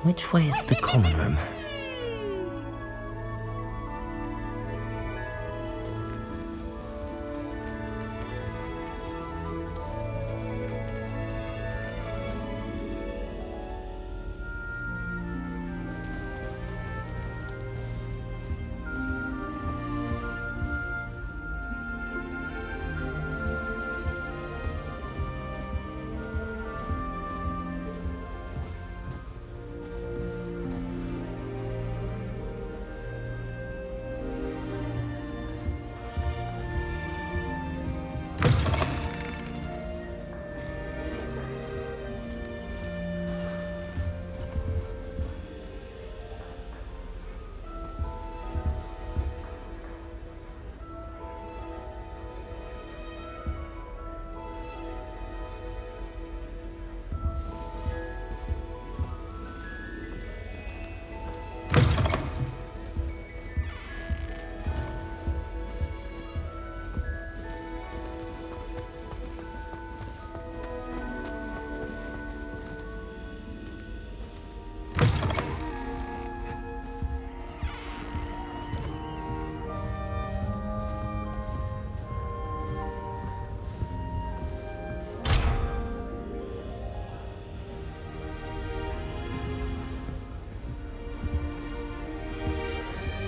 Which way is the common room?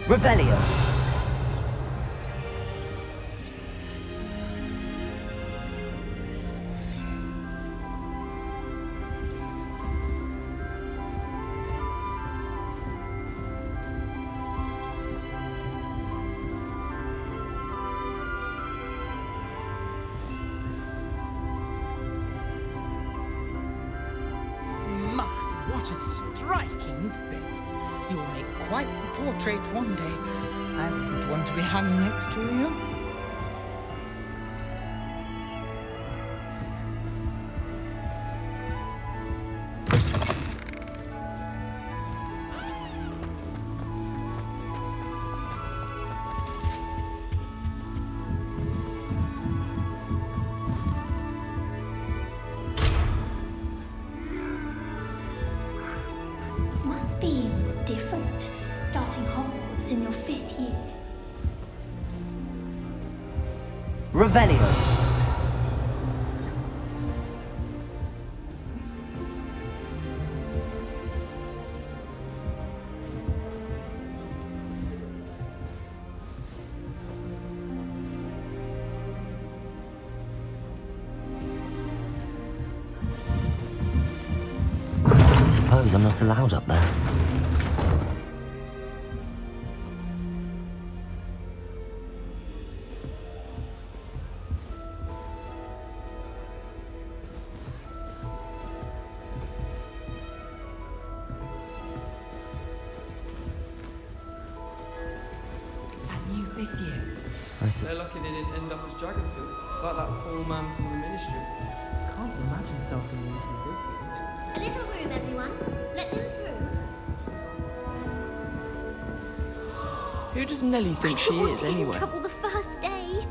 Revelio. My, what a striking face. You'll make quite the portrait one day. I wouldn't want to be hung next to you. Must be different, starting Hogwarts in your 5th year. Revelio. I suppose I'm not allowed up there. New 5th year. They're lucky they didn't end up as Dragonfield, like that poor man from the Ministry. Can't imagine helping you to do it. A little room, everyone. Let them through. Who does Nellie think she is, in anyway? trouble the first day.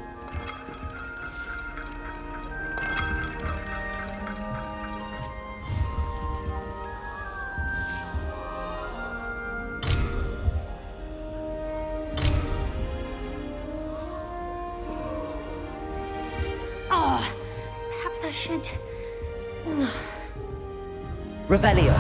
Oh, perhaps I should. Revelio.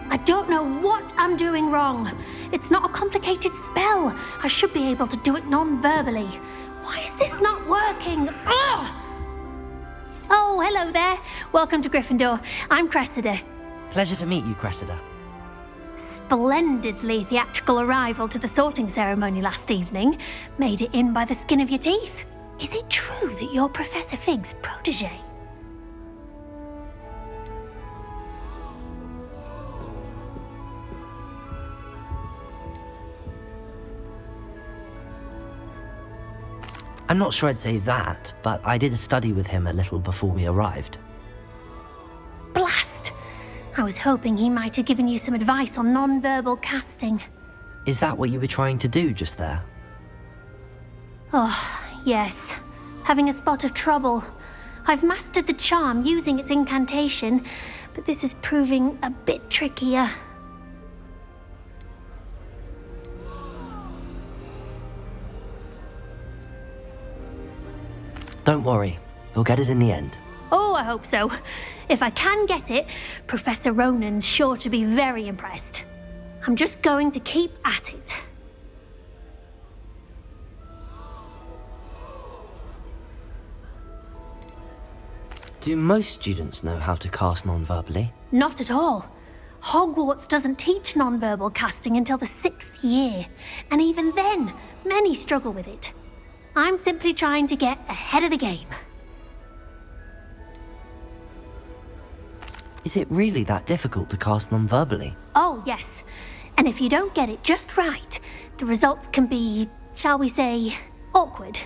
I don't know what I'm doing wrong. It's not a complicated spell. I should be able to do it non-verbally. Why is this not working? Ugh! Oh, hello there. Welcome to Gryffindor. I'm Cressida. Pleasure to meet you, Cressida. Splendidly theatrical arrival to the sorting ceremony last evening. Made it in by the skin of your teeth. Is it true that you're Professor Fig's protege? I'm not sure I'd say that, but I did study with him a little before we arrived. Blast! I was hoping he might have given you some advice on non-verbal casting. Is that what you were trying to do just there? Oh, Yes, having a spot of trouble. I've mastered the charm using its incantation, but this is proving a bit trickier. Don't worry, you'll get it in the end. Oh, I hope so. If I can get it, Professor Ronan's sure to be very impressed. I'm just going to keep at it. Do most students know how to cast non-verbally? Not at all. Hogwarts doesn't teach nonverbal casting until the 6th year, and even then, many struggle with it. I'm simply trying to get ahead of the game. Is it really that difficult to cast non-verbally? Oh, yes. And if you don't get it just right, the results can be, shall we say, awkward.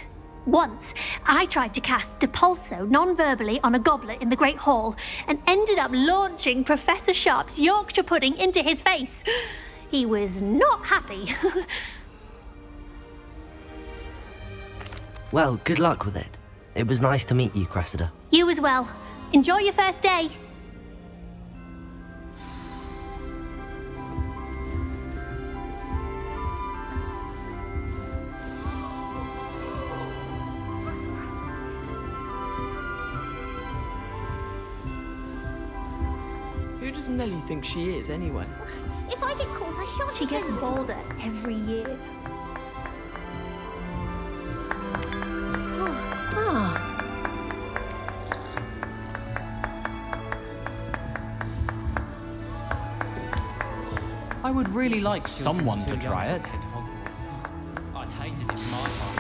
Once, I tried to cast Depulso non-verbally on a goblet in the Great Hall and ended up launching Professor Sharp's Yorkshire pudding into his face. He was not happy. Well, good luck with it. It was nice to meet you, Cressida. You as well. Enjoy your first day. Who does Nellie think she is, anyway? If I get caught, I shan't. She gets bolder every year. I would really like someone to try it. I'd hate it if my mum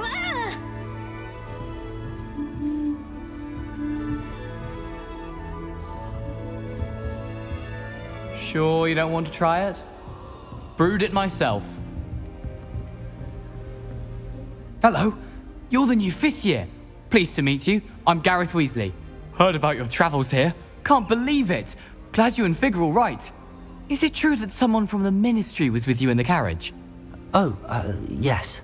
was Sure you don't want to try it? Brewed it myself. Hello, you're the new 5th year. Pleased to meet you. I'm Gareth Weasley. Heard about your travels here. Can't believe it. Glad you and Fig are all right. Is it true that someone from the Ministry was with you in the carriage? Oh, yes.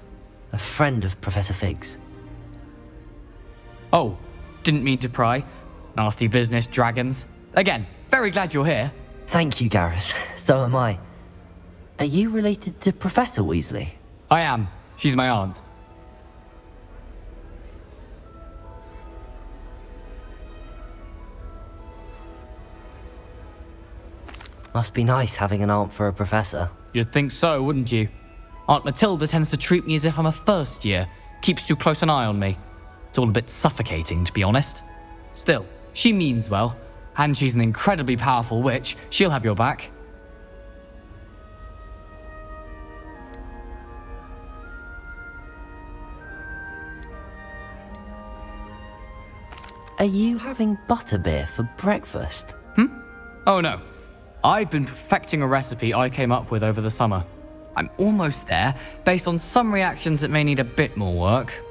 A friend of Professor Fig's. Oh, didn't mean to pry. Nasty business, dragons. Again, very glad you're here. Thank you, Gareth. So am I. Are you related to Professor Weasley? I am. She's my aunt. Must be nice having an aunt for a professor. You'd think so, wouldn't you? Aunt Matilda tends to treat me as if I'm a first year. Keeps too close an eye on me. It's all a bit suffocating, to be honest. Still, she means well. And she's an incredibly powerful witch. She'll have your back. Are you having butterbeer for breakfast? Oh no. I've been perfecting a recipe I came up with over the summer. I'm almost there, based on some reactions that may need a bit more work.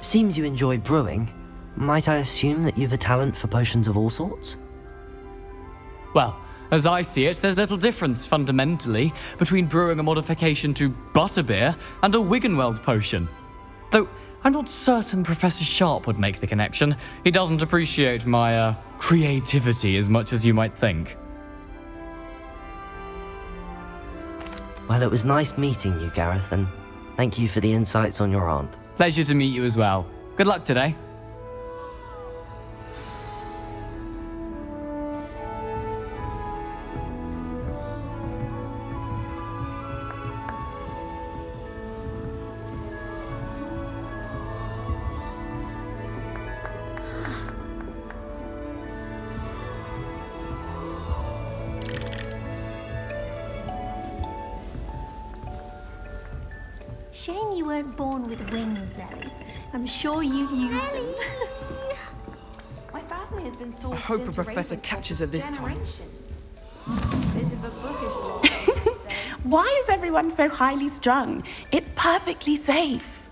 Seems you enjoy brewing. Might I assume that you've a talent for potions of all sorts? Well, as I see it, there's little difference, fundamentally, between brewing a modification to butterbeer and a Wiggenweld potion. Though, I'm not certain Professor Sharp would make the connection. He doesn't appreciate my, creativity as much as you might think. Well, it was nice meeting you, Gareth, and thank you for the insights on your aunt. Pleasure to meet you as well. Good luck today. Shame you weren't born with wings, Nellie. I'm sure you'd use them. My family has been sold I hope a professor catches her this time. Why is everyone so highly strung? It's perfectly safe.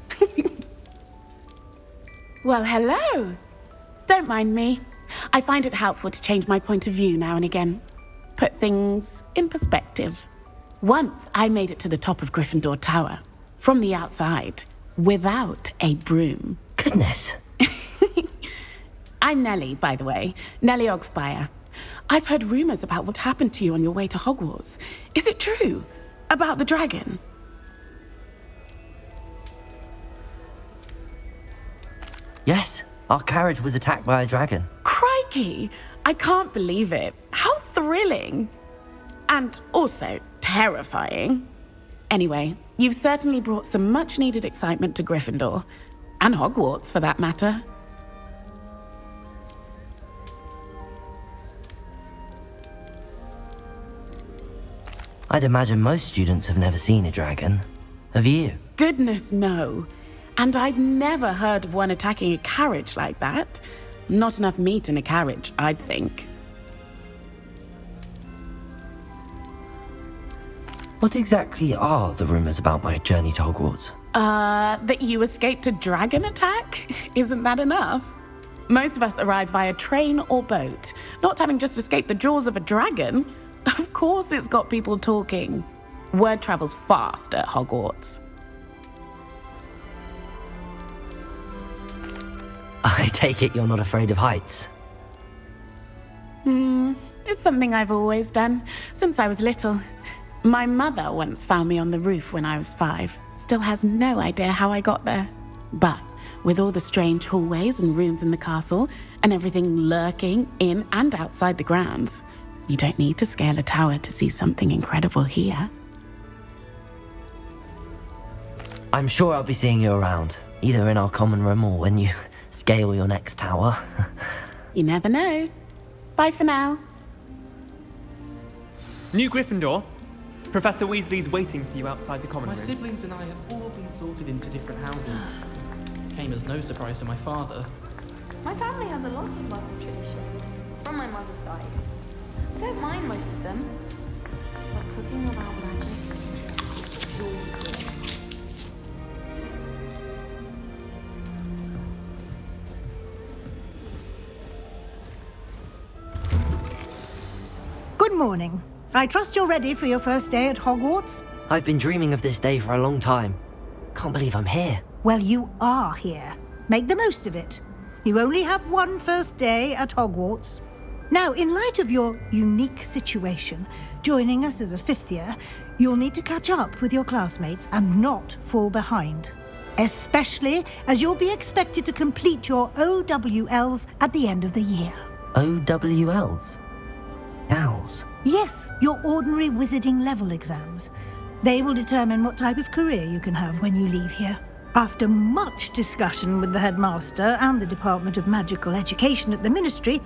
Well, hello. Don't mind me. I find it helpful to change my point of view now and again. Put things in perspective. Once I made it to the top of Gryffindor Tower, from the outside, without a broom. Goodness. I'm Nellie, by the way. Nellie Ogspire. I've heard rumors about what happened to you on your way to Hogwarts. Is it true? About the dragon? Yes, our carriage was attacked by a dragon. Crikey! I can't believe it. How thrilling! And also terrifying. Anyway, you've certainly brought some much-needed excitement to Gryffindor. And Hogwarts, for that matter. I'd imagine most students have never seen a dragon. Have you? Goodness, no. And I've never heard of one attacking a carriage like that. Not enough meat in a carriage, I'd think. What exactly are the rumors about my journey to Hogwarts? That you escaped a dragon attack? Isn't that enough? Most of us arrive via train or boat, not having just escaped the jaws of a dragon. Of course it's got people talking. Word travels fast at Hogwarts. I take it you're not afraid of heights. It's something I've always done, since I was little. My mother once found me on the roof when I was 5. Still has no idea how I got there. But with all the strange hallways and rooms in the castle, and everything lurking in and outside the grounds, you don't need to scale a tower to see something incredible here. I'm sure I'll be seeing you around, either in our common room or when you scale your next tower. You never know. Bye for now. New Gryffindor. Professor Weasley's waiting for you outside the common My room. siblings and I have all been sorted into different houses. Came as no surprise to my father. My family has a lot of Muggle traditions, from my mother's side. I don't mind most of them, but cooking without magic is all good. Good morning. I trust you're ready for your first day at Hogwarts? I've been dreaming of this day for a long time. Can't believe I'm here. Well, you are here. Make the most of it. You only have one first day at Hogwarts. Now, in light of your unique situation, joining us as a 5th year, you'll need to catch up with your classmates and not fall behind. Especially as you'll be expected to complete your OWLs at the end of the year. OWLs? Owls? Yes, your ordinary wizarding level exams. They will determine what type of career you can have when you leave here. After much discussion with the headmaster and the Department of Magical Education at the Ministry,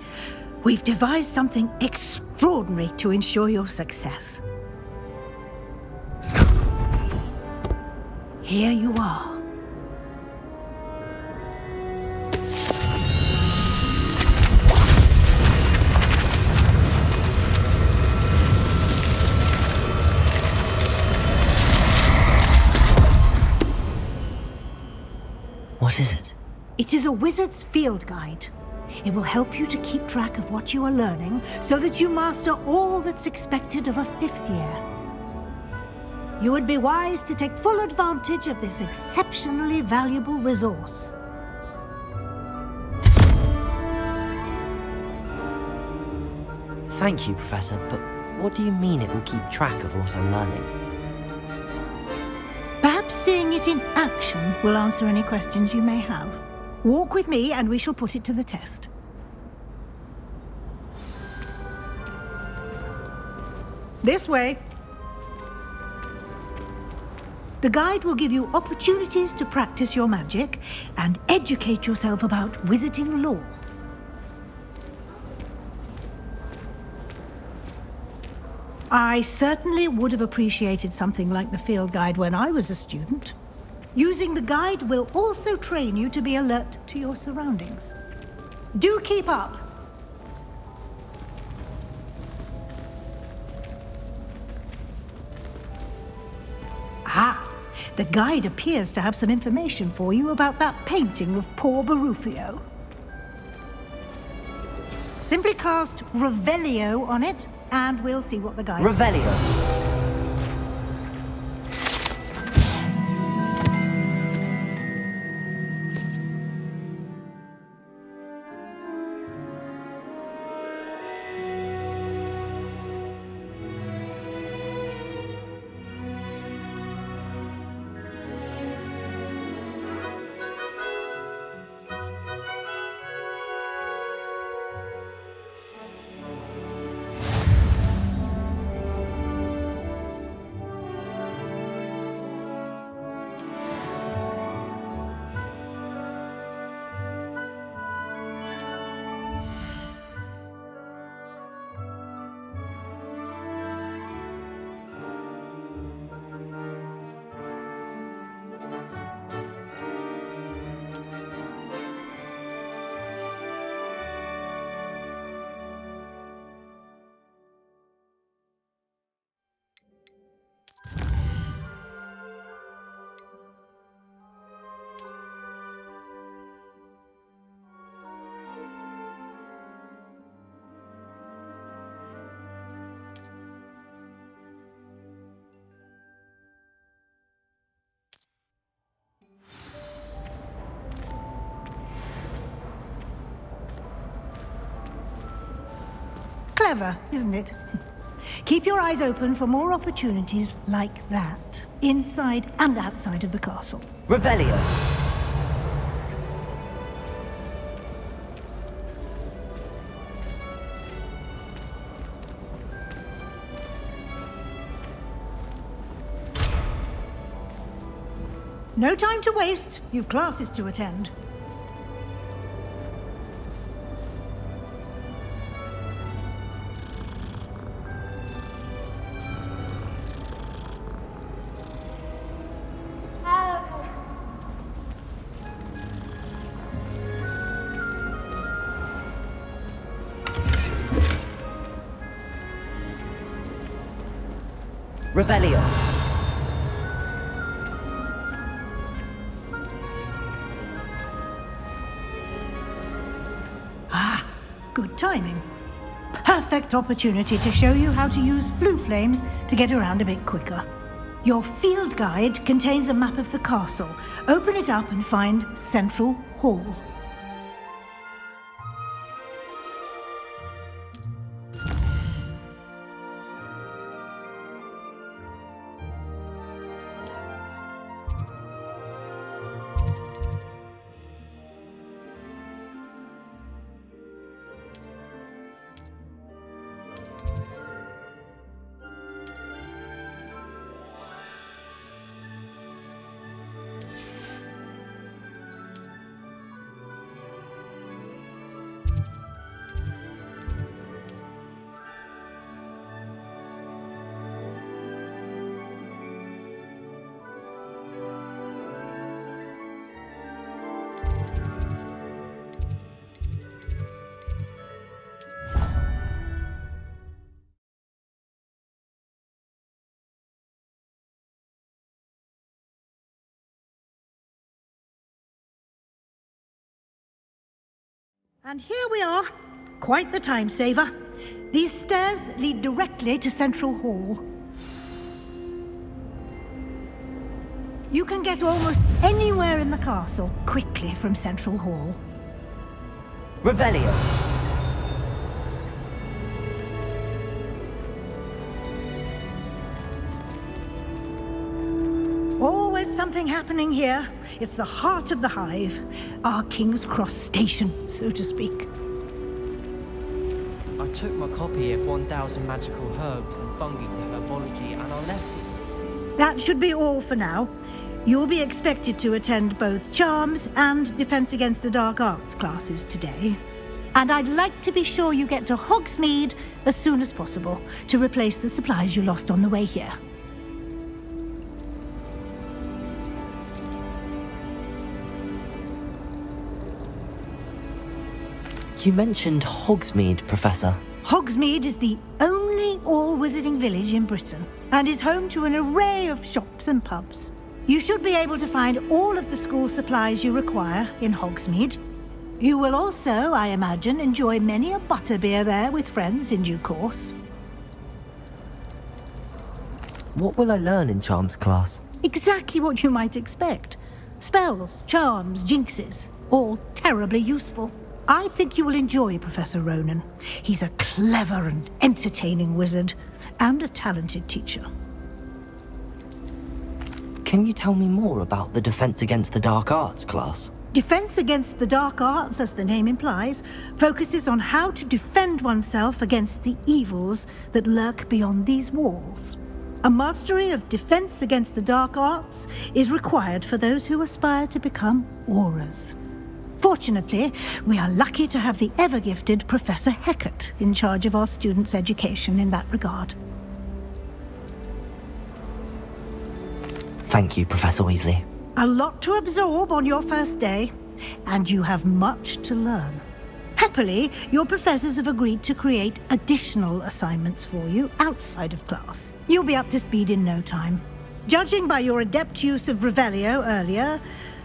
we've devised something extraordinary to ensure your success. Here you are. What is it? It is a wizard's field guide. It will help you to keep track of what you are learning so that you master all that's expected of a 5th year. You would be wise to take full advantage of this exceptionally valuable resource. Thank you, Professor, but what do you mean it will keep track of what I'm learning? Perhaps seeing it in action will answer any questions you may have. Walk with me and we shall put it to the test. This way. The guide will give you opportunities to practice your magic and educate yourself about wizarding lore. I certainly would have appreciated something like the field guide when I was a student. Using the guide will also train you to be alert to your surroundings. Do keep up! Ah, the guide appears to have some information for you about that painting of poor Barufio. Simply cast Revelio on it, and we'll see what the guide Revelio. Clever, isn't it? Keep your eyes open for more opportunities like that, inside and outside of the castle. Revelio. No time to waste. You've classes to attend. Revelio. Good timing. Perfect opportunity to show you how to use flue flames to get around a bit quicker. Your field guide contains a map of the castle. Open it up and find Central Hall. And here we are. Quite the time saver. These stairs lead directly to Central Hall. You can get almost anywhere in the castle quickly from Central Hall. Revelio. Always something happening here. It's the heart of the hive. Our King's Cross station, so to speak. I took my copy of 1000 Magical Herbs and Fungi to Herbology and I left it. That should be all for now. You'll be expected to attend both Charms and Defense Against the Dark Arts classes today. And I'd like to be sure you get to Hogsmeade as soon as possible to replace the supplies you lost on the way here. You mentioned Hogsmeade, Professor. Hogsmeade is the only all-wizarding village in Britain and is home to an array of shops and pubs. You should be able to find all of the school supplies you require in Hogsmeade. You will also, I imagine, enjoy many a butterbeer there with friends in due course. What will I learn in Charms class? Exactly what you might expect. Spells, charms, jinxes, all terribly useful. I think you will enjoy Professor Ronan. He's a clever and entertaining wizard, and a talented teacher. Can you tell me more about the Defense Against the Dark Arts class? Defense Against the Dark Arts, as the name implies, focuses on how to defend oneself against the evils that lurk beyond these walls. A mastery of Defense Against the Dark Arts is required for those who aspire to become Aurors. Fortunately, we are lucky to have the ever-gifted Professor Hecat in charge of our students' education in that regard. Thank you, Professor Weasley. A lot to absorb on your first day, and you have much to learn. Happily, your professors have agreed to create additional assignments for you outside of class. You'll be up to speed in no time. Judging by your adept use of Revelio earlier,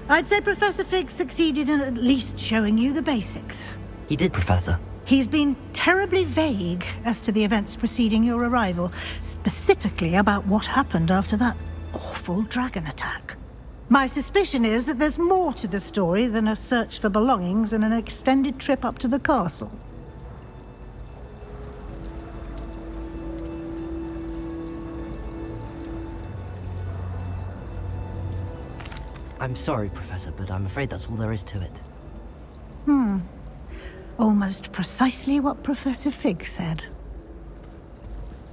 I'd say Professor Fig succeeded in at least showing you the basics. He did, Professor. He's been terribly vague as to the events preceding your arrival, specifically about what happened after that awful dragon attack. My suspicion is that there's more to the story than a search for belongings and an extended trip up to the castle. I'm sorry, Professor, but I'm afraid that's all there is to it. Almost precisely what Professor Fig said.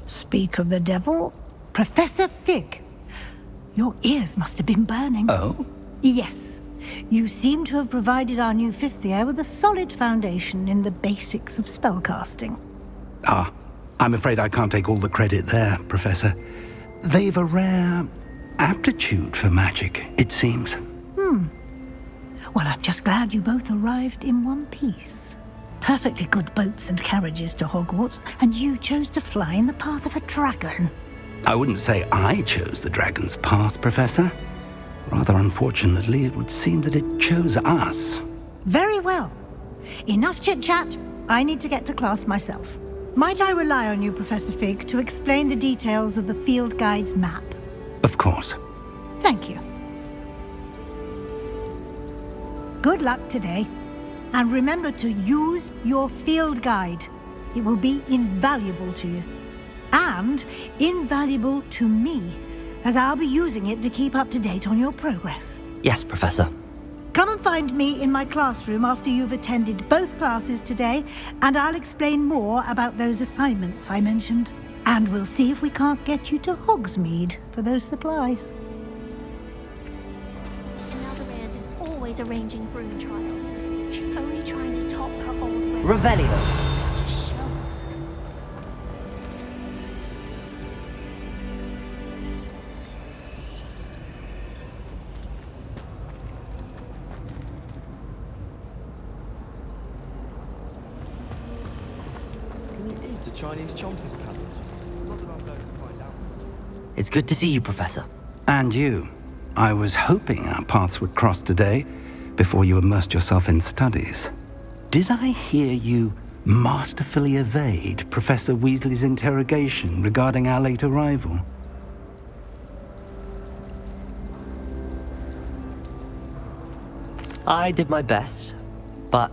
Speak of the devil, Professor Fig. Your ears must have been burning. Oh? Yes. You seem to have provided our new fifth year with a solid foundation in the basics of spellcasting. Ah, I'm afraid I can't take all the credit there, Professor. They've a rare aptitude for magic, it seems. Well, I'm just glad you both arrived in one piece. Perfectly good boats and carriages to Hogwarts, and you chose to fly in the path of a dragon. I wouldn't say I chose the dragon's path, Professor. Rather unfortunately, it would seem that it chose us. Very well. Enough chit-chat. I need to get to class myself. Might I rely on you, Professor Fig, to explain the details of the field guide's map? Of course. Thank you. Good luck today. And remember to use your field guide. It will be invaluable to you. And invaluable to me, as I'll be using it to keep up to date on your progress. Yes, Professor. Come and find me in my classroom after you've attended both classes today, and I'll explain more about those assignments I mentioned. And we'll see if we can't get you to Hogsmeade for those supplies. Another is always arranging broom trials. She's only trying to top her old record. Revelio. It's a Chinese chomping pattern. Not that I'm going to find out. It's good to see you, Professor. And you. I was hoping our paths would cross today, before you immersed yourself in studies. Did I hear you masterfully evade Professor Weasley's interrogation regarding our late arrival? I did my best, but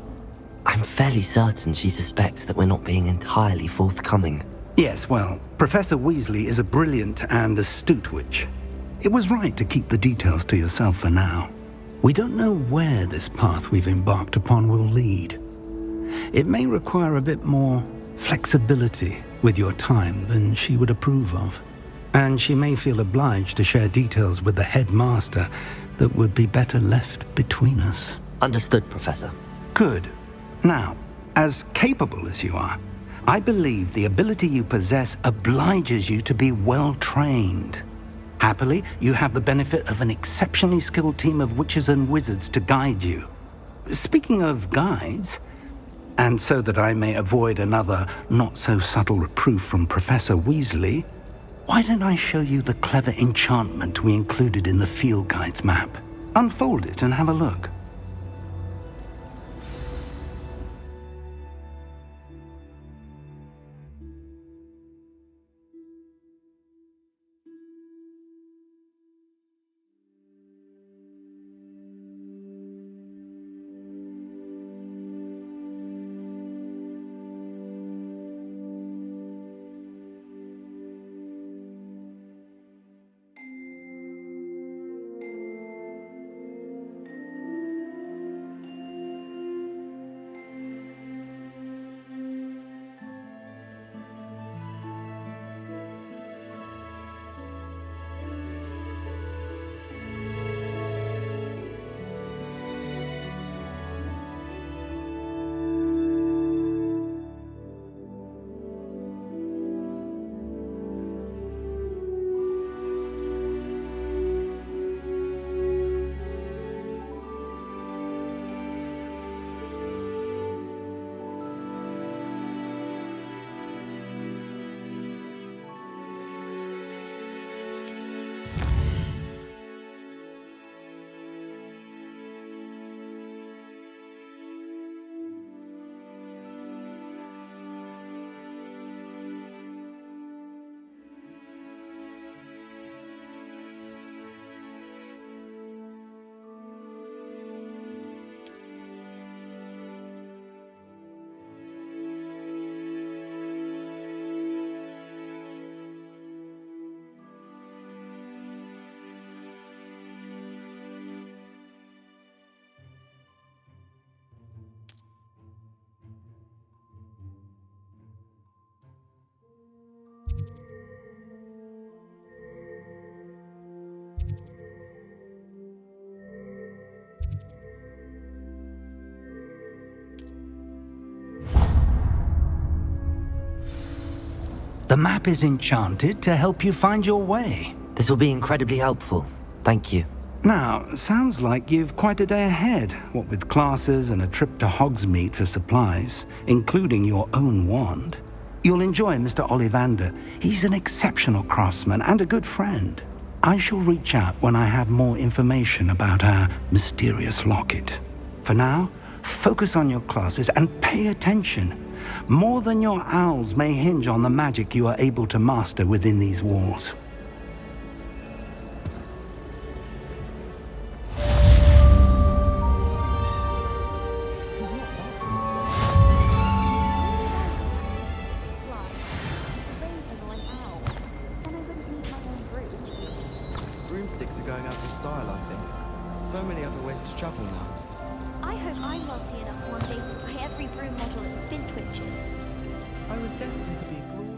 I'm fairly certain she suspects that we're not being entirely forthcoming. Yes, well, Professor Weasley is a brilliant and astute witch. It was right to keep the details to yourself for now. We don't know where this path we've embarked upon will lead. It may require a bit more flexibility with your time than she would approve of. And she may feel obliged to share details with the headmaster that would be better left between us. Understood, Professor. Good. Now, as capable as you are, I believe the ability you possess obliges you to be well trained. Happily, you have the benefit of an exceptionally skilled team of witches and wizards to guide you. Speaking of guides, and so that I may avoid another not-so-subtle reproof from Professor Weasley, why don't I show you the clever enchantment we included in the field guide's map? Unfold it and have a look. The map is enchanted to help you find your way. This will be incredibly helpful. Thank you. Now, sounds like you've quite a day ahead, what with classes and a trip to Hogsmeade for supplies, including your own wand. You'll enjoy Mr. Ollivander. He's an exceptional craftsman and a good friend. I shall reach out when I have more information about our mysterious locket. For now, focus on your classes and pay attention. More than your owls may hinge on the magic you are able to master within these walls. Broomsticks are going out of style, I think. So many other ways to travel now. I hope I'm wealthy enough one day to buy every broom model at Spintwitches. I was destined to be glorious.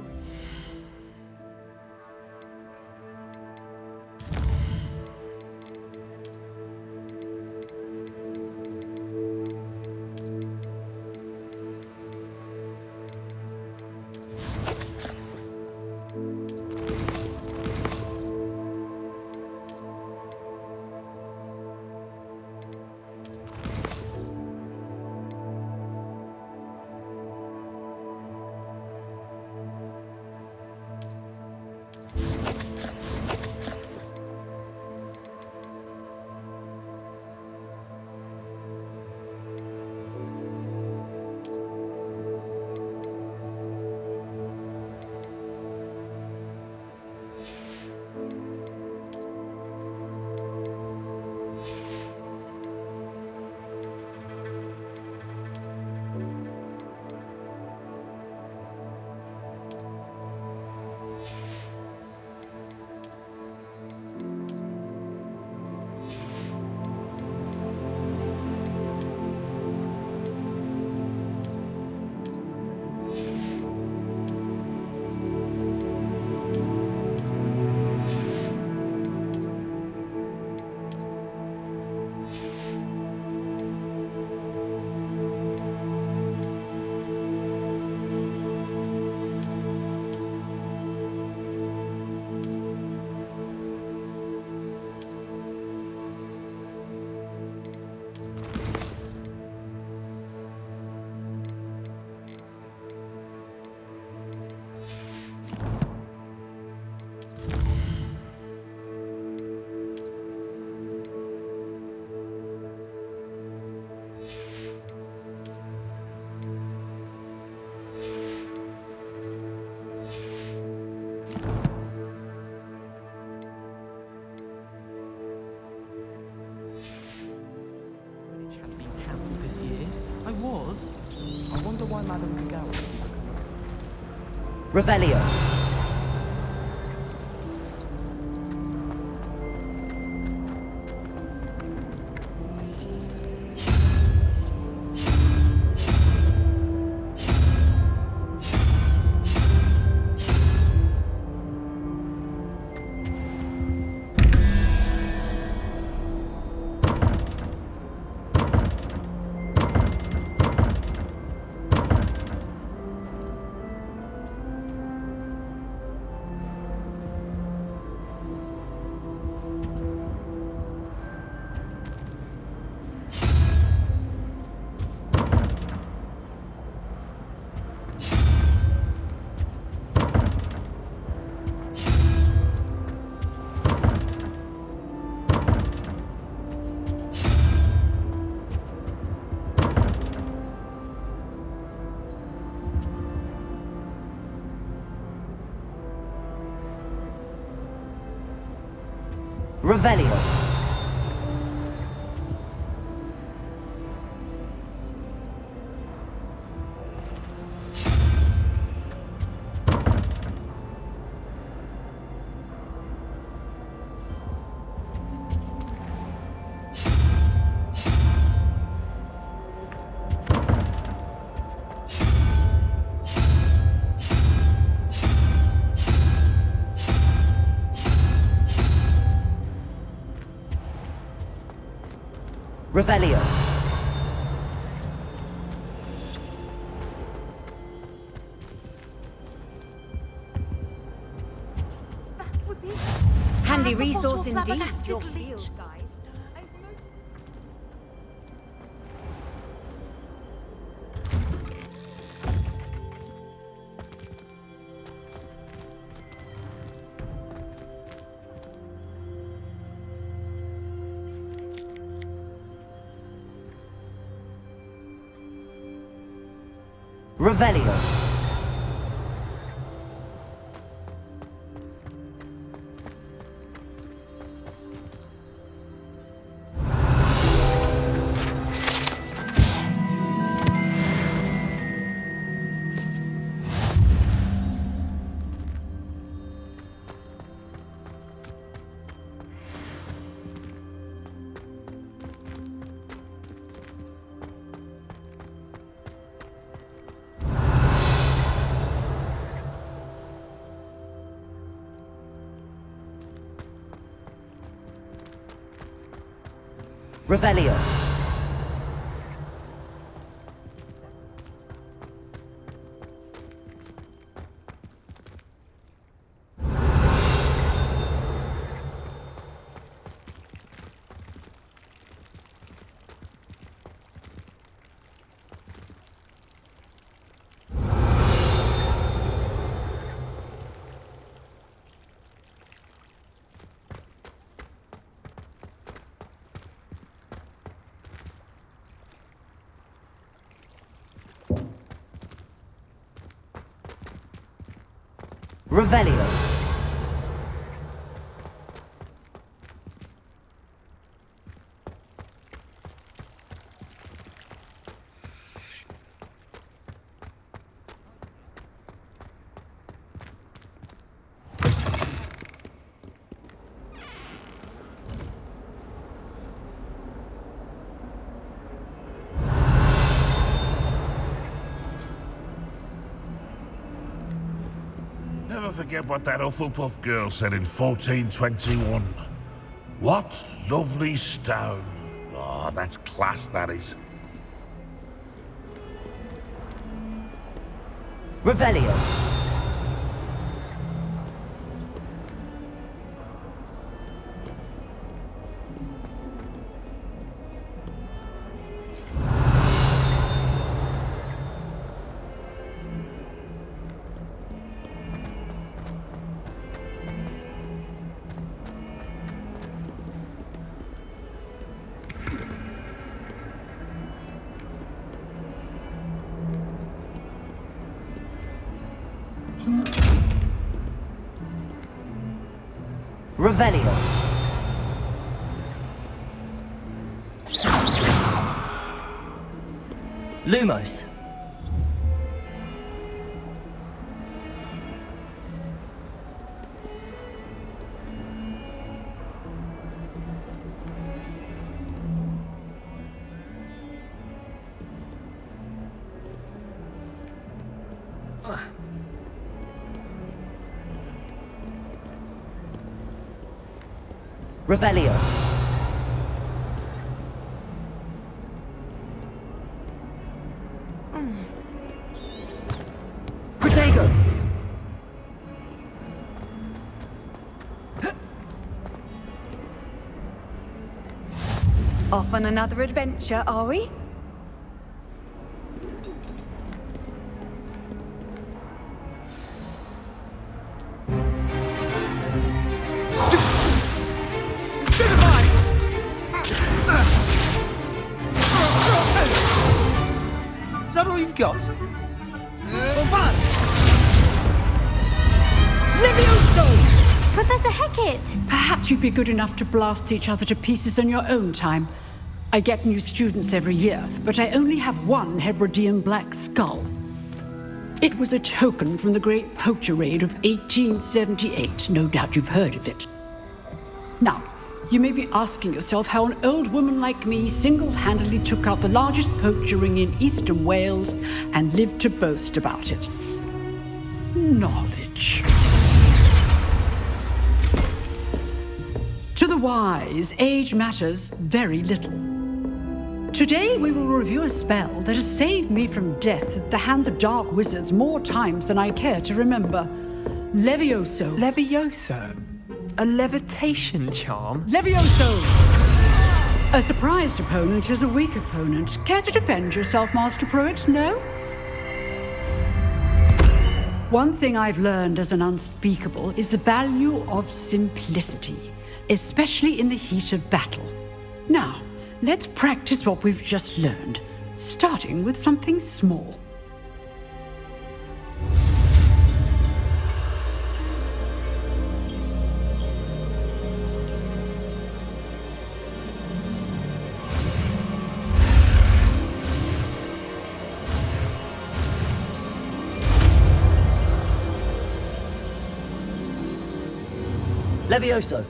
I wonder why Madame Kagawa... Revelio. Revelio. Revelio. handy resource indeed. flabbergasted Your leech. field guide. Revelio. Revelio. Revelio. Never forget what that Hufflepuff girl said in 1421. What lovely stone. Oh, that's class, that is. Revelio. Revelio. Lumos. Revelio. Protego. Off on another adventure, are we? Is that all you've got? Levioso! Professor Hecat! Perhaps you'd be good enough to blast each other to pieces on your own time. I get new students every year, but I only have one Hebridean black skull. It was a token from the Great Poacher Raid of 1878. No doubt you've heard of it. Now, you may be asking yourself how an old woman like me single-handedly took out the largest poacher ring in eastern Wales and lived to boast about it. Knowledge. To the wise, age matters very little. Today we will review a spell that has saved me from death at the hands of dark wizards more times than I care to remember. Levioso. Levioso? A levitation charm? Levioso! A surprised opponent is a weak opponent. Care to defend yourself, Master Pruitt? No? One thing I've learned as an unspeakable is the value of simplicity, especially in the heat of battle. Now, let's practice what we've just learned, starting with something small. Levioso!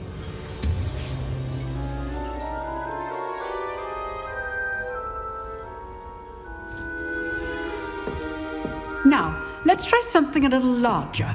Now, let's try something a little larger.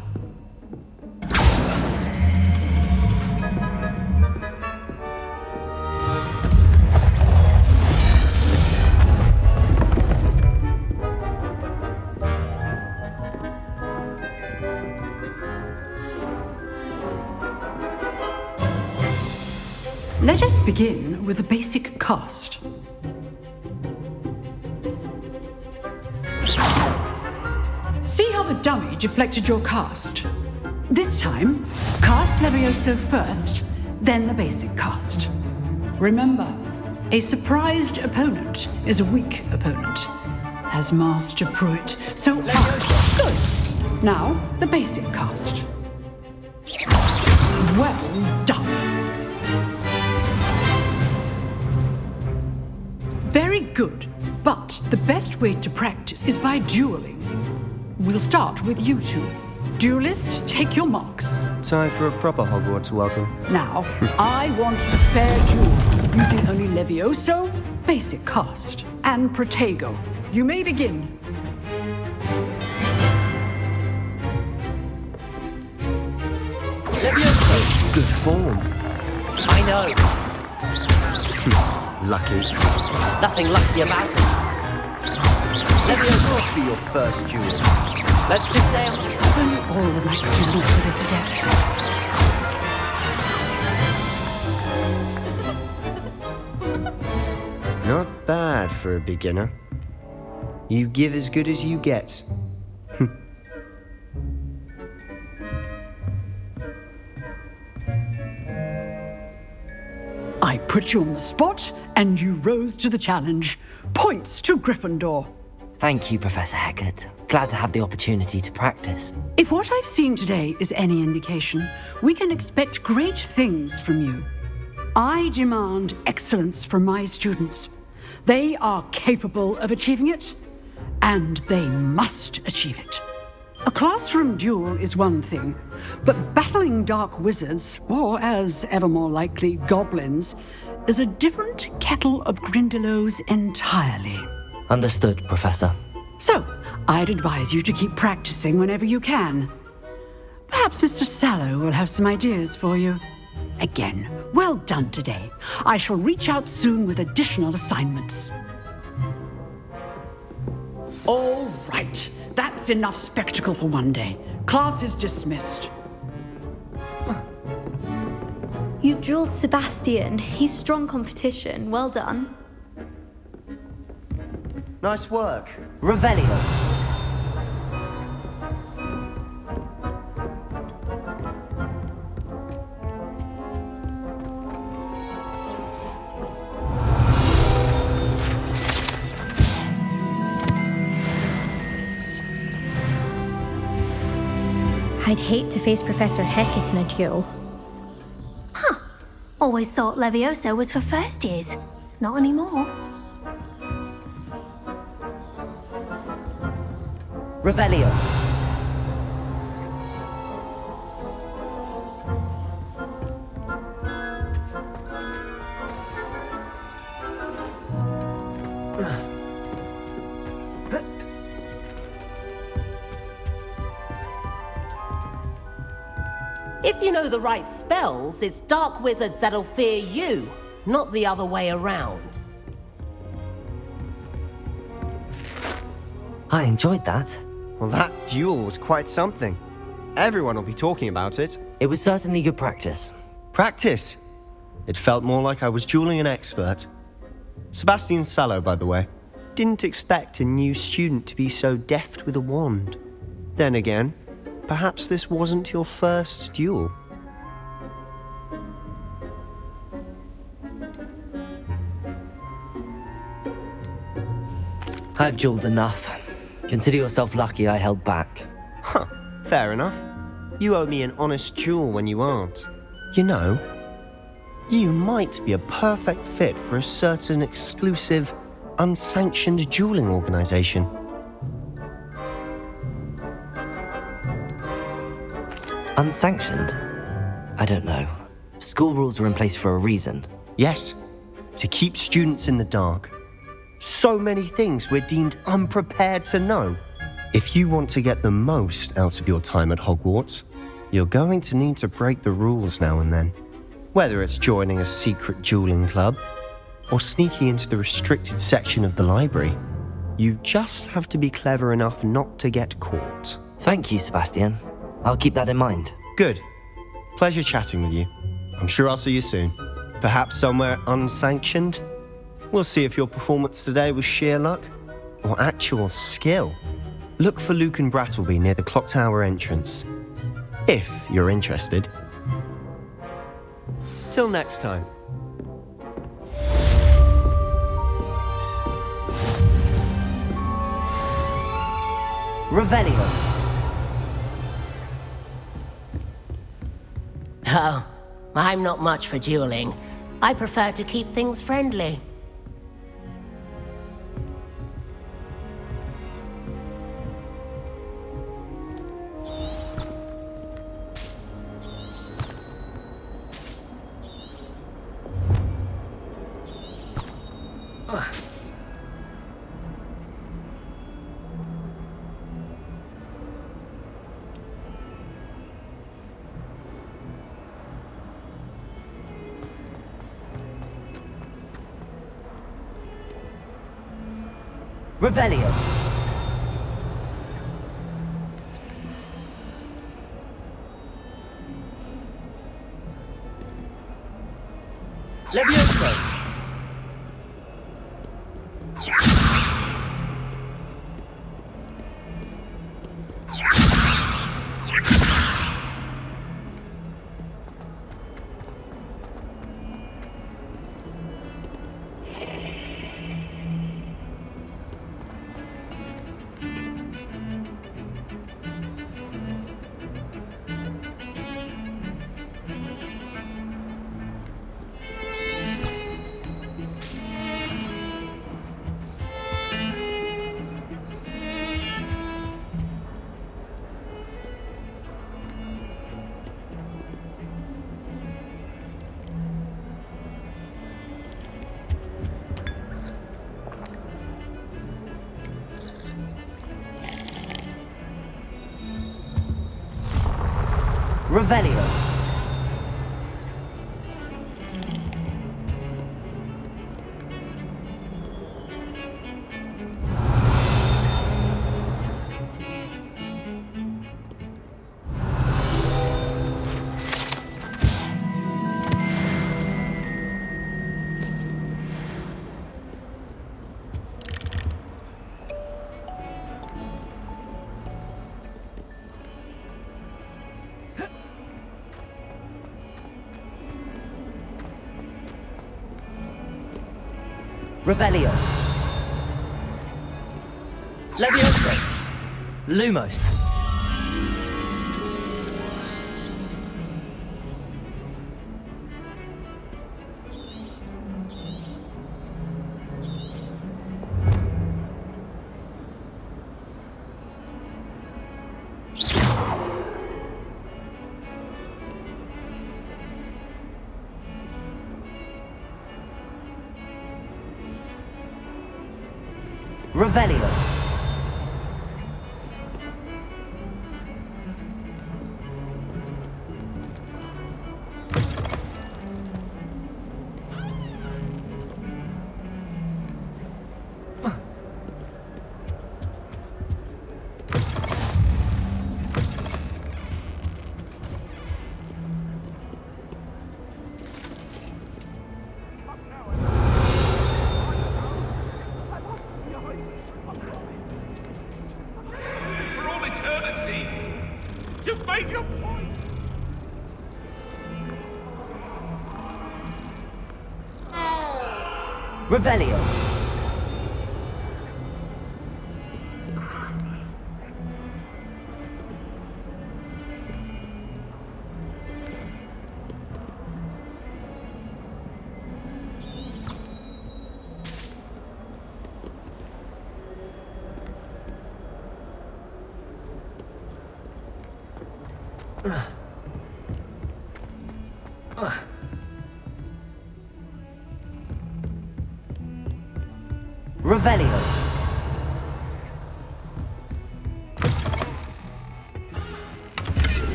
Let us begin with the basic cast. See how the dummy deflected your cast? This time, cast Levioso first, then the basic cast. Remember, a surprised opponent is a weak opponent, as Master Pruitt so good. Now, the basic cast. Well done. Very good, but the best way to practice is by dueling. We'll start with you two. Duelists, take your marks. Time for a proper Hogwarts welcome. Now, I want a fair duel, using only Levioso, basic cast, and Protego. You may begin. Levioso! Good form. I know. Lucky. Nothing lucky about it. Levioso must be your first duel. Let's just say I've only all of my students for this adept. Not bad for a beginner. You give as good as you get. I put you on the spot, and you rose to the challenge. Points to Gryffindor. Thank you, Professor Hecat. Glad to have the opportunity to practice. If what I've seen today is any indication, we can expect great things from you. I demand excellence from my students. They are capable of achieving it, and they must achieve it. A classroom duel is one thing, but battling dark wizards, or as ever more likely, goblins, is a different kettle of Grindylows entirely. Understood, Professor. So, I'd advise you to keep practicing whenever you can. Perhaps Mr. Sallow will have some ideas for you. Again, well done today. I shall reach out soon with additional assignments. All right. That's enough spectacle for one day. Class is dismissed. You drilled Sebastian. He's strong competition. Well done. Nice work. Revelio. I'd hate to face Professor Hecat in a duel. Huh. Always thought Levioso was for first years. Not anymore. Revelio. If you know the right spells, it's dark wizards that'll fear you, not the other way around. I enjoyed that. Well, that duel was quite something. Everyone will be talking about it. It was certainly good practice. Practice. It felt more like I was dueling an expert. Sebastian Sallow, by the way. Didn't expect a new student to be so deft with a wand. Then again, perhaps this wasn't your first duel. I've dueled enough. Consider yourself lucky I held back. Huh, fair enough. You owe me an honest duel when you aren't. You know, you might be a perfect fit for a certain exclusive, unsanctioned dueling organization. Unsanctioned? I don't know. School rules are in place for a reason. Yes, to keep students in the dark. So many things we're deemed unprepared to know. If you want to get the most out of your time at Hogwarts, you're going to need to break the rules now and then. Whether it's joining a secret dueling club, or sneaking into the restricted section of the library, you just have to be clever enough not to get caught. Thank you, Sebastian. I'll keep that in mind. Good. Pleasure chatting with you. I'm sure I'll see you soon. Perhaps somewhere unsanctioned? We'll see if your performance today was sheer luck or actual skill. Look for Luke and Brattleby near the clock tower entrance, if you're interested. Till next time. Revelio. Oh, I'm not much for dueling. I prefer to keep things friendly. Revelio. Levioso. Revelio. Revelio. Levioso. Lumos. Revelio. Make your point. Revelio. Revelio.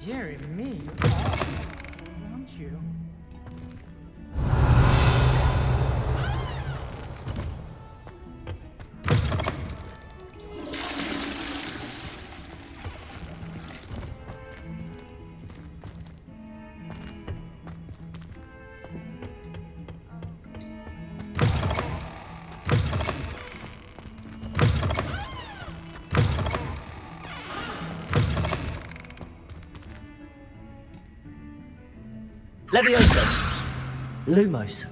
Dear me, you're awesome, aren't you? Levioso. Lumos.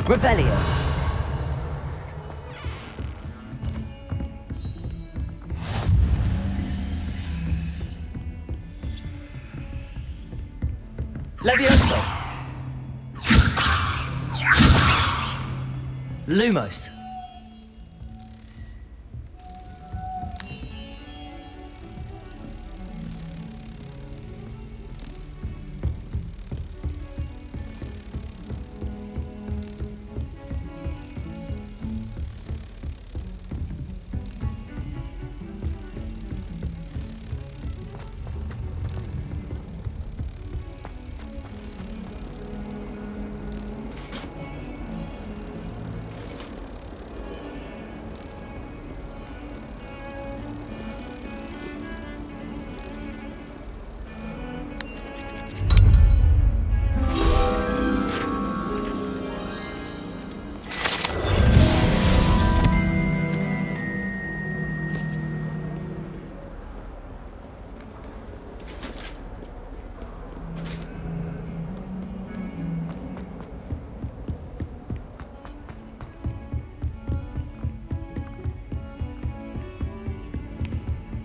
Revelio. Levioso. Lumos.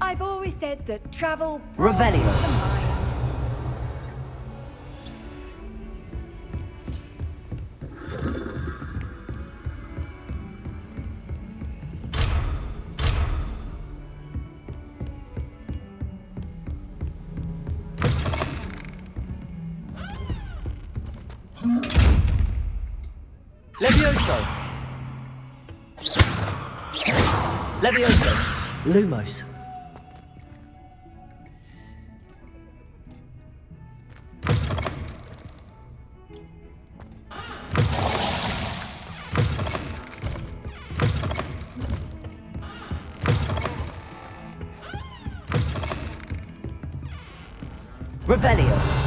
I've always said that travel Revelio. broadens the mind. Levioso. Levioso. Lumos. Revelio.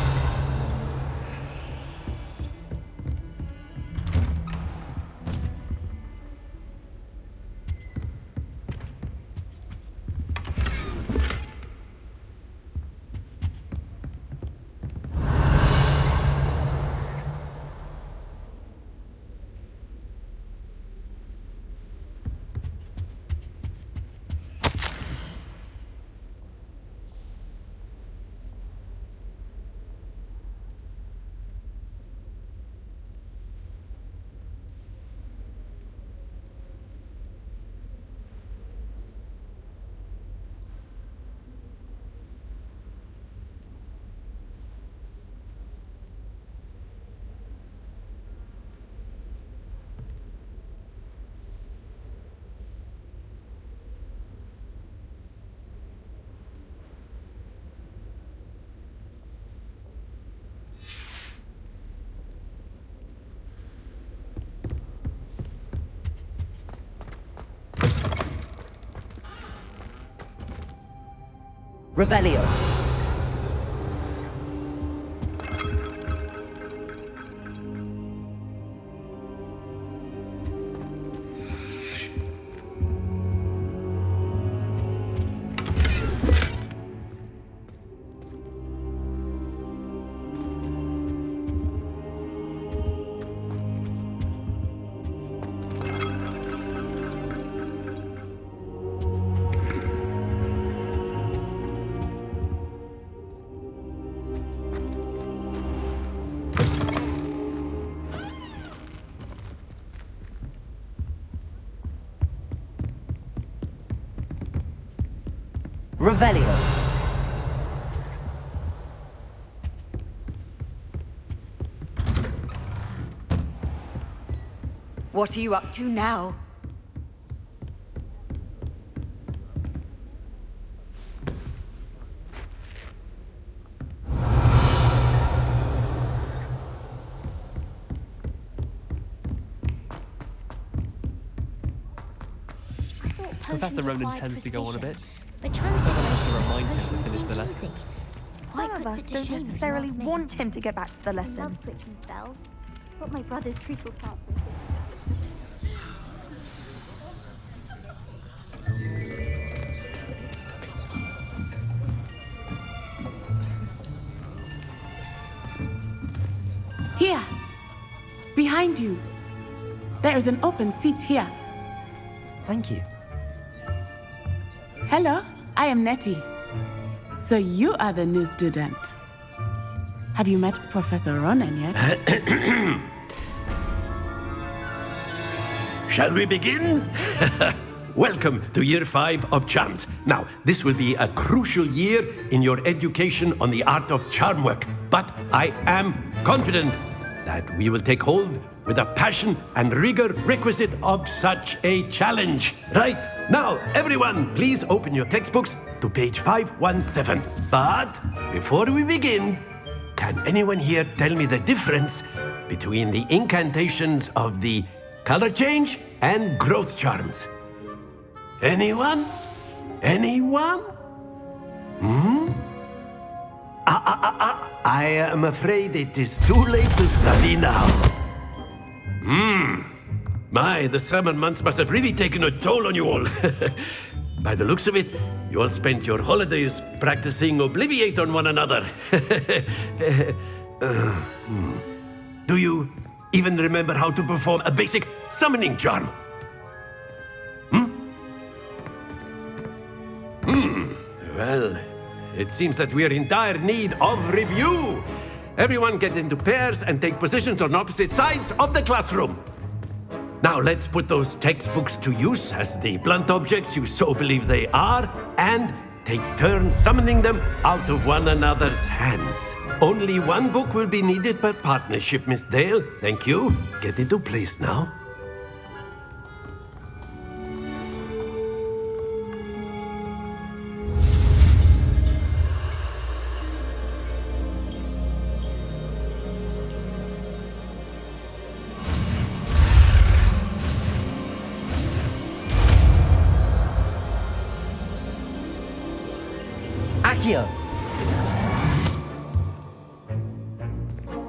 Revelio. Revelio. What are you up to now? Professor Ronan tends to go on a bit. But Someone has to remind him to finish the lesson. Some of us don't necessarily want him to get back to the lesson. Switching spells. But my brother's treacle part. Here. Behind you. There is an open seat here. Thank you. Hello, I am Nettie. So you are the new student. Have you met Professor Ronan yet? Shall we begin? Welcome to Year 5 of Charms. Now, this will be a crucial year in your education on the art of charm work, but I am confident that we will take hold with the passion and rigor requisite of such a challenge. Right, now, everyone, please open your textbooks to page 517. But before we begin, can anyone here tell me the difference between the incantations of the color change and growth charms? Anyone? Anyone? I am afraid it is too late to study now. My, the summer months must have really taken a toll on you all. By the looks of it, you all spent your holidays practicing Obliviate on one another. Do you even remember how to perform a basic summoning charm? Well, it seems that we are in dire need of review. Everyone get into pairs and take positions on opposite sides of the classroom. Now let's put those textbooks to use as the blunt objects you so believe they are, and take turns summoning them out of one another's hands. Only one book will be needed per partnership, Miss Dale. Thank you. Get into place now. Accio.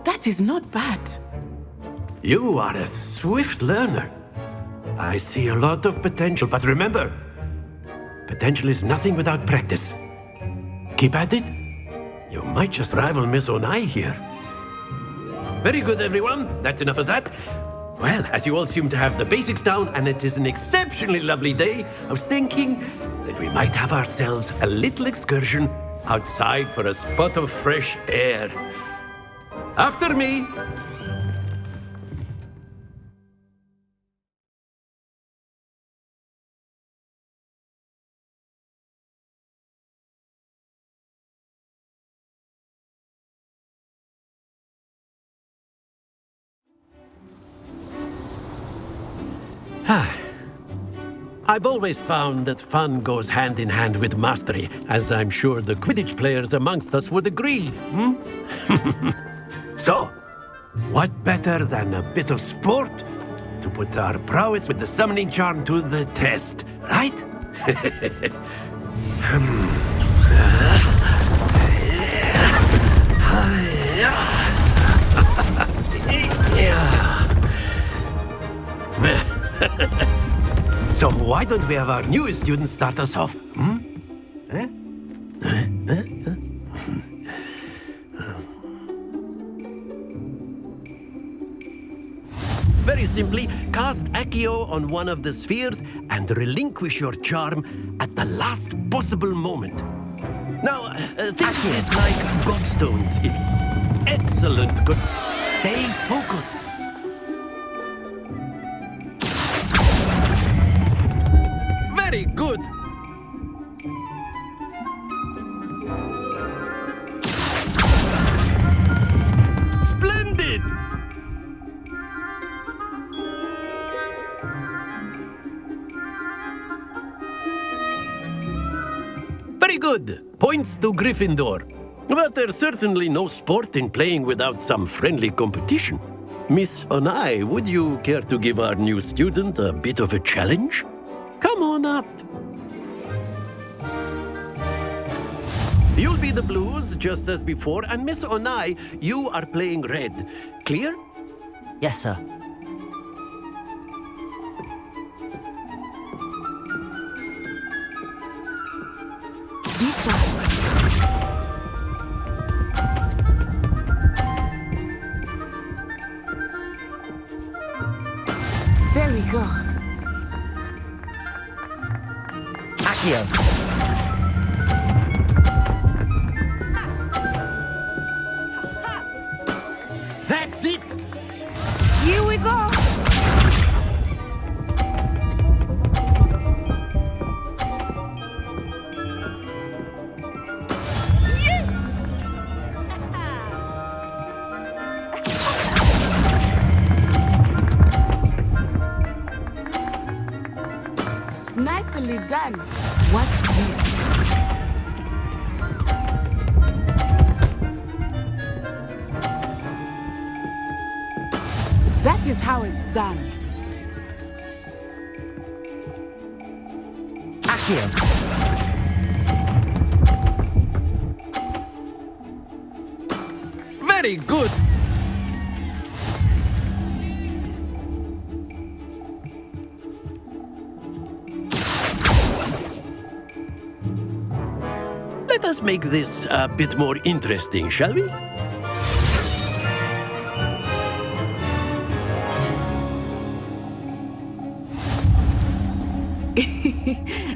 That is not bad. You are a swift learner. I see a lot of potential, but remember, potential is nothing without practice. Keep at it. You might just rival Miss Onai here. Very good, everyone. That's enough of that. Well, as you all seem to have the basics down, and it is an exceptionally lovely day, I was thinking that we might have ourselves a little excursion outside for a spot of fresh air. After me. I've always found that fun goes hand in hand with mastery, as I'm sure the Quidditch players amongst us would agree. So, what better than a bit of sport to put our prowess with the summoning charm to the test, right? So why don't we have our newest student start us off? Very simply, cast Accio on one of the spheres and relinquish your charm at the last possible moment. Now, think of this like gobstones. Excellent. Good. Stay focused. Very good. good. Points to Gryffindor. But there's certainly no sport in playing without some friendly competition. Miss Onai, would you care to give our new student a bit of a challenge? Come on up. You'll be the blues, just as before, and Miss Onai, you are playing red. Clear? Yes, sir. Be sharp. There we go. Accio. That's it! Here we go. Nicely done. Watch this. That is how it's done. Accio. Very good! Let us make this a bit more interesting, shall we?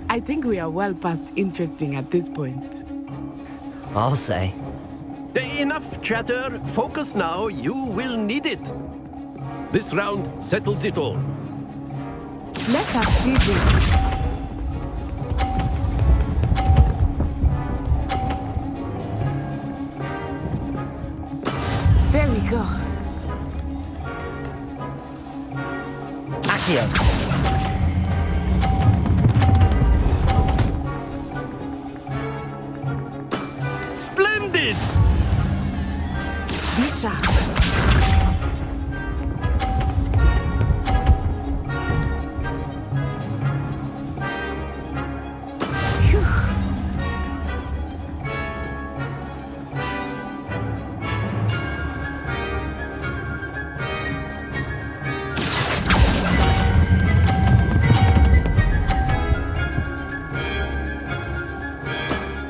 I think we are well past interesting at this point. I'll say. Enough chatter. Focus now. You will need it. This round settles it all. Let us see this. There we go. Accio. Splendid! Be sharp. Phew.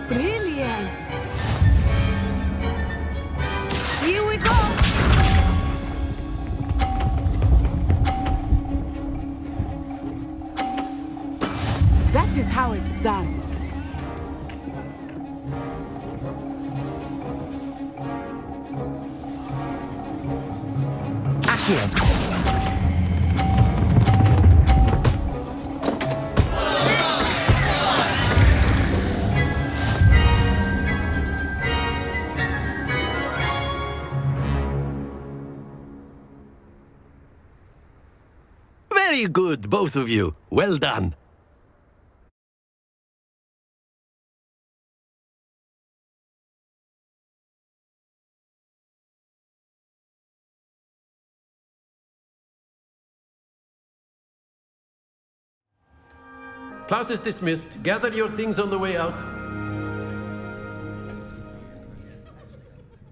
Brilliant. Here we go. That is how it's done. Accio. Very good, both of you. Well done. Class is dismissed. Gather your things on the way out.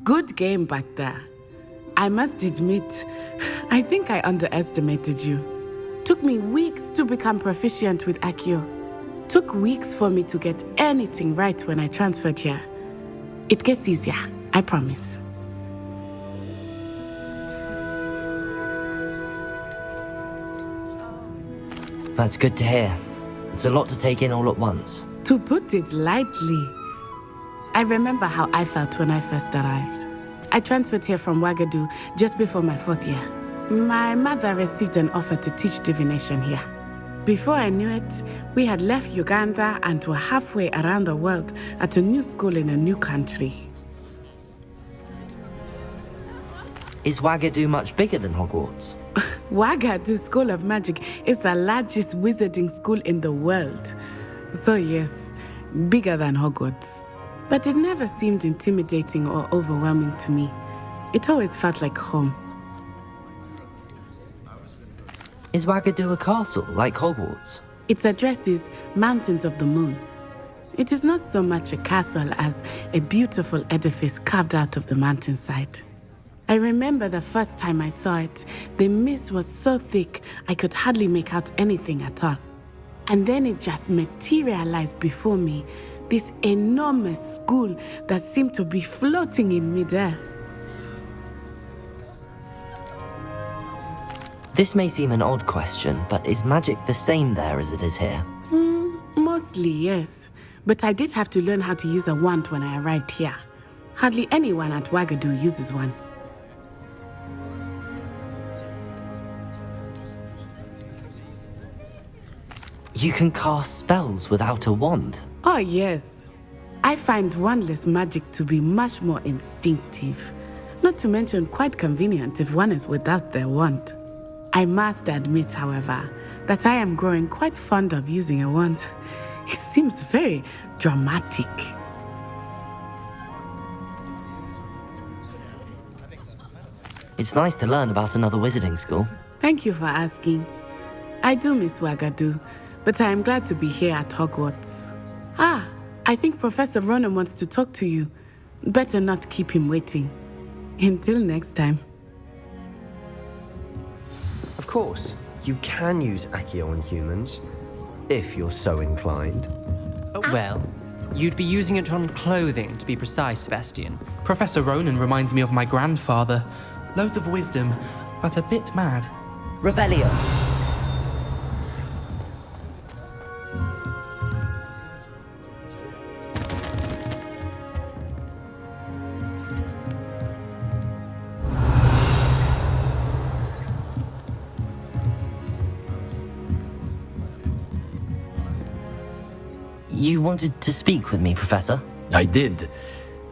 Good game back there. I must admit, I think I underestimated you. Took me weeks to become proficient with Accio. Took weeks for me to get anything right when I transferred here. It gets easier, I promise. That's good to hear. It's a lot to take in all at once. To put it lightly, I remember how I felt when I first arrived. I transferred here from Wagadu just before my 4th year. My mother received an offer to teach divination here. Before I knew it, we had left Uganda and were halfway around the world at a new school in a new country. Is Wagadu much bigger than Hogwarts? Wagadu School of Magic is the largest wizarding school in the world. So yes, bigger than Hogwarts. But it never seemed intimidating or overwhelming to me. It always felt like home. Is Wagadu a castle, like Hogwarts? Its address is Mountains of the Moon. It is not so much a castle as a beautiful edifice carved out of the mountainside. I remember the first time I saw it, the mist was so thick I could hardly make out anything at all. And then it just materialized before me, this enormous school that seemed to be floating in midair. This may seem an odd question, but is magic the same there as it is here? Mostly, yes. But I did have to learn how to use a wand when I arrived here. Hardly anyone at Wagadu uses one. You can cast spells without a wand? Oh, yes. I find wandless magic to be much more instinctive. Not to mention quite convenient if one is without their wand. I must admit, however, that I am growing quite fond of using a wand. It seems very dramatic. It's nice to learn about another wizarding school. Thank you for asking. I do miss Wagadu, but I am glad to be here at Hogwarts. I think Professor Ronan wants to talk to you. Better not keep him waiting. Until next time. Of course, you can use Accio on humans, if you're so inclined. Well, you'd be using it on clothing, to be precise, Sebastian. Professor Ronan reminds me of my grandfather. Loads of wisdom, but a bit mad. Revelio. You wanted to speak with me, Professor? I did.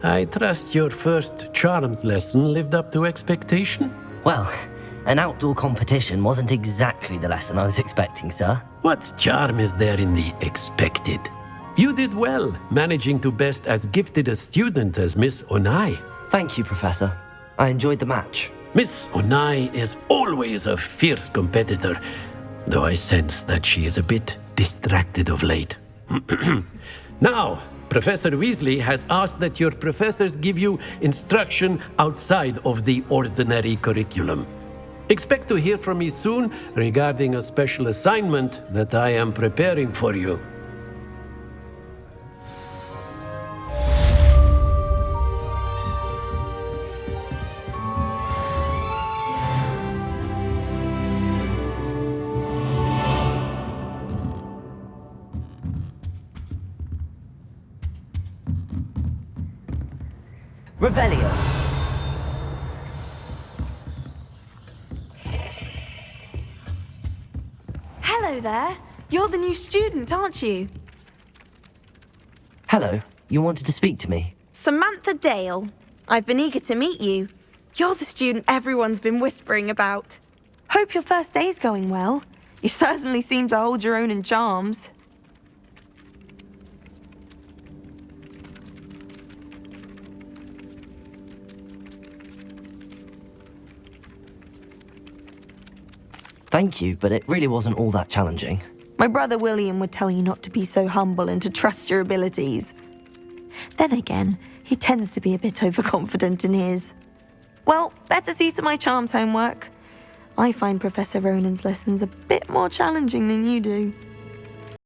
I trust your first charms lesson lived up to expectation? Well, an outdoor competition wasn't exactly the lesson I was expecting, sir. What charm is there in the expected? You did well, managing to best as gifted a student as Miss Onai. Thank you, Professor. I enjoyed the match. Miss Onai is always a fierce competitor, though I sense that she is a bit distracted of late. Now, Professor Weasley has asked that your professors give you instruction outside of the ordinary curriculum. Expect to hear from me soon regarding a special assignment that I am preparing for you. Revelio. Hello there. You're the new student, aren't you? Hello. You wanted to speak to me? Samantha Dale. I've been eager to meet you. You're the student everyone's been whispering about. Hope your first day's going well. You certainly seem to hold your own in charms. Thank you, but it really wasn't all that challenging. My brother William would tell you not to be so humble and to trust your abilities. Then again, he tends to be a bit overconfident in his. Well, better see to my charms homework. I find Professor Ronan's lessons a bit more challenging than you do.